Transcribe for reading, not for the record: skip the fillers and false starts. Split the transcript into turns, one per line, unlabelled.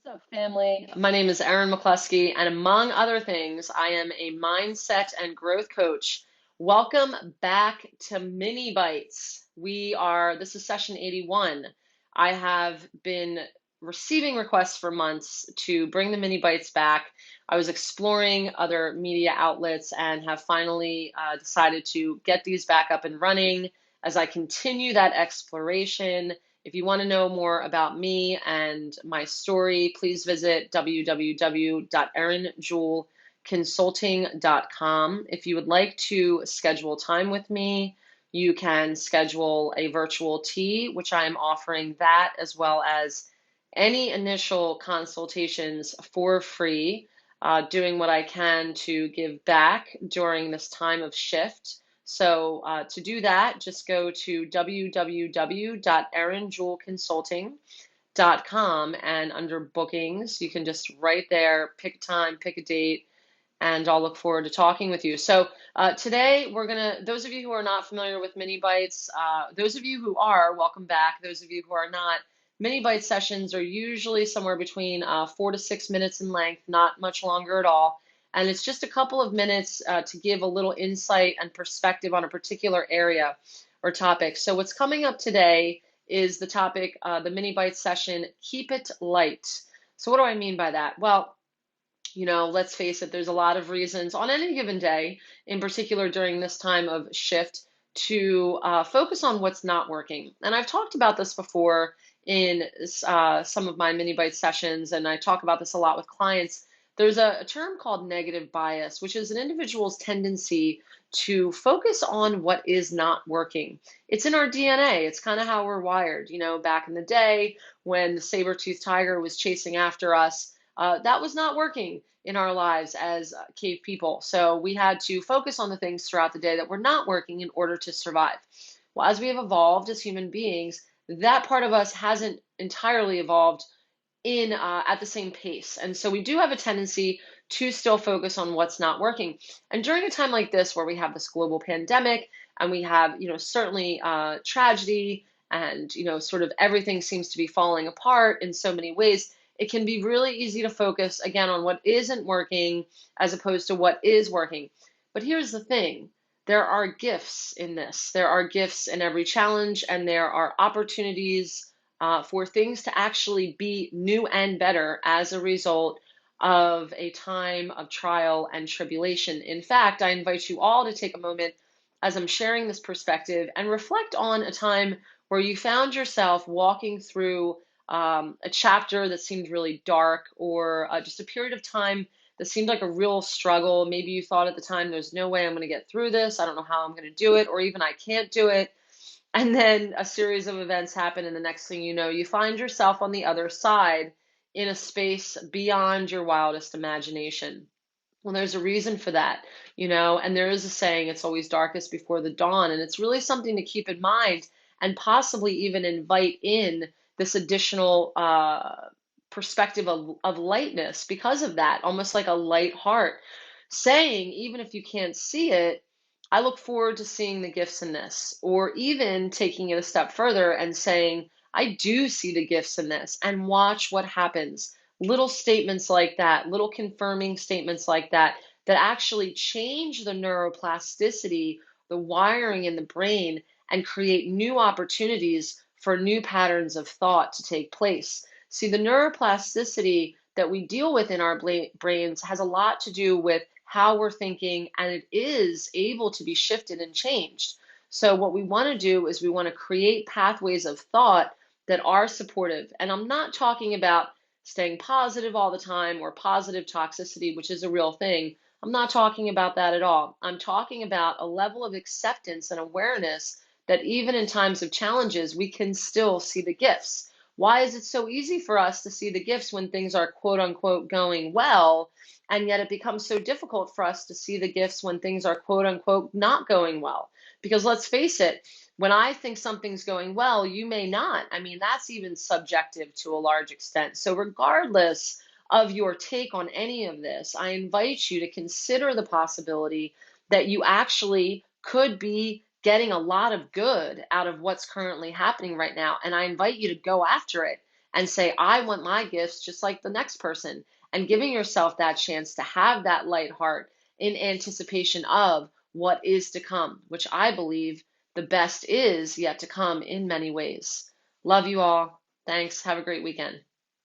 What's up, family? My name is Erin McCluskey, and among other things, I am a mindset and growth coach. Welcome back to Mini Bytes. This is session 81. I have been receiving requests for months to bring the Mini Bytes back. I was exploring other media outlets and have finally decided to get these back up and running. As I continue that exploration, if you want to know more about me and my story, please visit www.erinjewelconsulting.com. If you would like to schedule time with me, you can schedule a virtual tea, which I am offering that, as well as any initial consultations for free, doing what I can to give back during this time of shift. So to do that, just go to www.erinjewelconsulting.com, and under bookings, you can just right there pick a time, pick a date, and I'll look forward to talking with you. So today those of you who are not familiar with Mini Bytes, those of you who are, welcome back. Those of you who are not, Mini Byte sessions are usually somewhere between 4 to 6 minutes in length, not much longer at all. And it's just a couple of minutes to give a little insight and perspective on a particular area or topic. So what's coming up today is the topic, the Mini Byte session, Keep It Light. So what do I mean by that? Well, let's face it, there's a lot of reasons on any given day, in particular during this time of shift, to focus on what's not working. And I've talked about this before in some of my mini bite sessions, and I talk about this a lot with clients. There's a term called negative bias, which is an individual's tendency to focus on what is not working. It's in our DNA. It's kind of how we're wired. Back in the day when the saber-toothed tiger was chasing after us, that was not working in our lives as cave people. So we had to focus on the things throughout the day that were not working in order to survive. Well, as we have evolved as human beings, that part of us hasn't entirely evolved in at the same pace. And so we do have a tendency to still focus on what's not working. And during a time like this, where we have this global pandemic and we have, certainly tragedy and, sort of everything seems to be falling apart in so many ways, it can be really easy to focus again on what isn't working as opposed to what is working. But here's the thing. There are gifts in this. There are gifts in every challenge, and there are opportunities for things to actually be new and better as a result of a time of trial and tribulation. In fact, I invite you all to take a moment as I'm sharing this perspective and reflect on a time where you found yourself walking through a chapter that seemed really dark, or just a period of time that seemed like a real struggle. Maybe you thought at the time, there's no way I'm going to get through this. I don't know how I'm going to do it, or even I can't do it. And then a series of events happen, and the next thing you know, you find yourself on the other side in a space beyond your wildest imagination. Well, there's a reason for that, and there is a saying, it's always darkest before the dawn. And it's really something to keep in mind and possibly even invite in this additional perspective of lightness because of that, almost like a light heart, saying, even if you can't see it, I look forward to seeing the gifts in this, or even taking it a step further and saying, I do see the gifts in this, and watch what happens. Little statements like that, little confirming statements like that, that actually change the neuroplasticity, the wiring in the brain, and create new opportunities for new patterns of thought to take place. See, the neuroplasticity that we deal with in our brains has a lot to do with how we're thinking, and it is able to be shifted and changed. So what we want to do is we want to create pathways of thought that are supportive. And I'm not talking about staying positive all the time or positive toxicity, which is a real thing. I'm not talking about that at all. I'm talking about a level of acceptance and awareness that even in times of challenges, we can still see the gifts. Why is it so easy for us to see the gifts when things are quote unquote going well? And yet it becomes so difficult for us to see the gifts when things are quote unquote not going well. Because let's face it, when I think something's going well, you may not. I mean, that's even subjective to a large extent. So regardless of your take on any of this, I invite you to consider the possibility that you actually could be getting a lot of good out of what's currently happening right now. And I invite you to go after it and say, I want my gifts just like the next person, and giving yourself that chance to have that light heart in anticipation of what is to come, which I believe the best is yet to come in many ways. Love you all. Thanks. Have a great weekend.